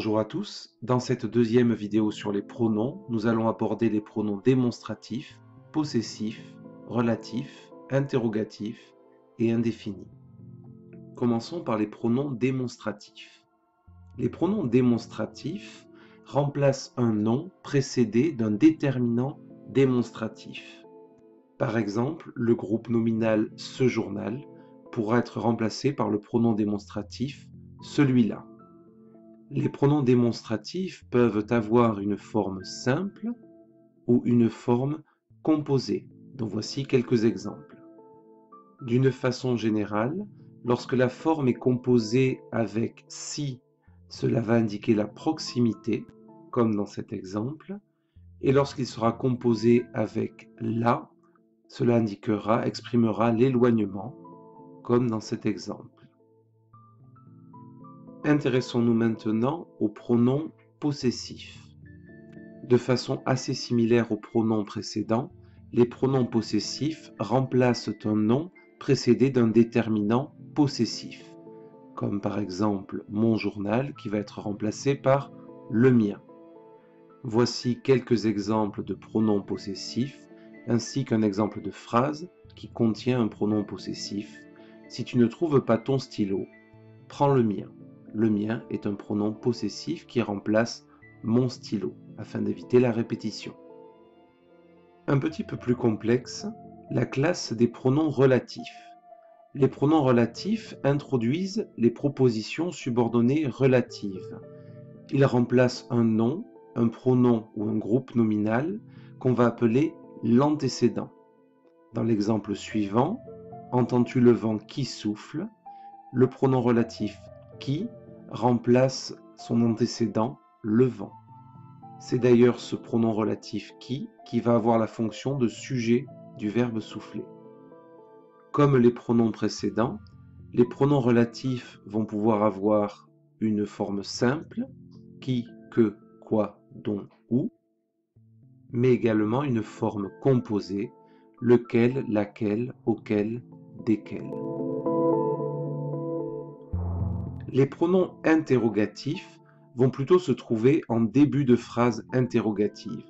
Bonjour à tous, dans cette deuxième vidéo sur les pronoms, nous allons aborder les pronoms démonstratifs, possessifs, relatifs, interrogatifs et indéfinis. Commençons par les pronoms démonstratifs. Les pronoms démonstratifs remplacent un nom précédé d'un déterminant démonstratif. Par exemple, le groupe nominal « ce journal » pourra être remplacé par le pronom démonstratif « celui-là ». Les pronoms démonstratifs peuvent avoir une forme simple ou une forme composée, dont voici quelques exemples. D'une façon générale, lorsque la forme est composée avec « si », cela va indiquer la proximité, comme dans cet exemple, et lorsqu'il sera composé avec « là », cela exprimera l'éloignement, comme dans cet exemple. Intéressons-nous maintenant aux pronoms possessifs. De façon assez similaire aux pronoms précédents, les pronoms possessifs remplacent un nom précédé d'un déterminant possessif, comme par exemple mon journal qui va être remplacé par le mien. Voici quelques exemples de pronoms possessifs, ainsi qu'un exemple de phrase qui contient un pronom possessif. Si tu ne trouves pas ton stylo, prends le mien. Le mien est un pronom possessif qui remplace mon stylo, afin d'éviter la répétition. Un petit peu plus complexe, la classe des pronoms relatifs. Les pronoms relatifs introduisent les propositions subordonnées relatives. Ils remplacent un nom, un pronom ou un groupe nominal qu'on va appeler l'antécédent. Dans l'exemple suivant, entends-tu le vent qui souffle? Le pronom relatif qui remplace son antécédent le vent. C'est d'ailleurs ce pronom relatif qui va avoir la fonction de sujet du verbe souffler. Comme les pronoms précédents, les pronoms relatifs vont pouvoir avoir une forme simple, qui, que, quoi, dont, où, mais également une forme composée, lequel, laquelle, auquel, desquels. Les pronoms interrogatifs vont plutôt se trouver en début de phrase interrogative.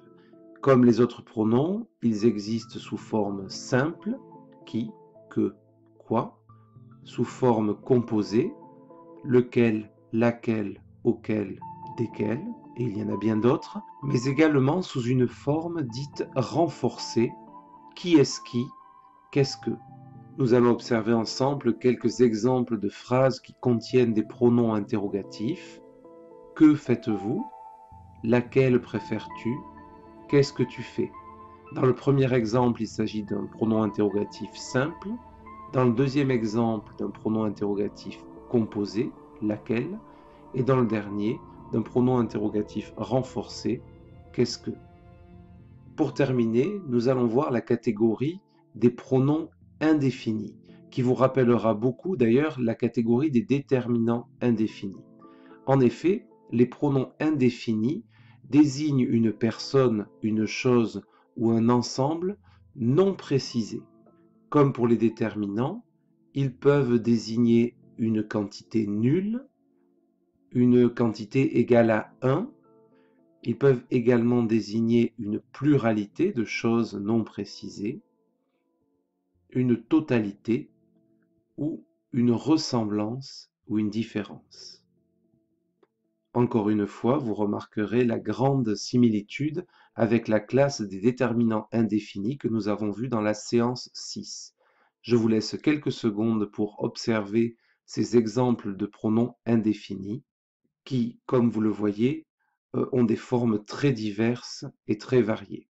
Comme les autres pronoms, ils existent sous forme simple, qui, que, quoi, sous forme composée, lequel, laquelle, auquel, desquels, et il y en a bien d'autres, mais également sous une forme dite renforcée, qui est-ce qui, qu'est-ce que. Nous allons observer ensemble quelques exemples de phrases qui contiennent des pronoms interrogatifs. Que faites-vous? Laquelle préfères-tu? Qu'est-ce que tu fais? Dans le premier exemple, il s'agit d'un pronom interrogatif simple. Dans le deuxième exemple, d'un pronom interrogatif composé, laquelle? Et dans le dernier, d'un pronom interrogatif renforcé, qu'est-ce que? Pour terminer, nous allons voir la catégorie des pronoms indéfinis, qui vous rappellera beaucoup d'ailleurs la catégorie des déterminants indéfinis. En effet, les pronoms indéfinis désignent une personne, une chose ou un ensemble non précisé. Comme pour les déterminants, ils peuvent désigner une quantité nulle, une quantité égale à 1, ils peuvent également désigner une pluralité de choses non précisées, une totalité ou une ressemblance ou une différence. Encore une fois, vous remarquerez la grande similitude avec la classe des déterminants indéfinis que nous avons vue dans la séance 6. Je vous laisse quelques secondes pour observer ces exemples de pronoms indéfinis qui, comme vous le voyez, ont des formes très diverses et très variées.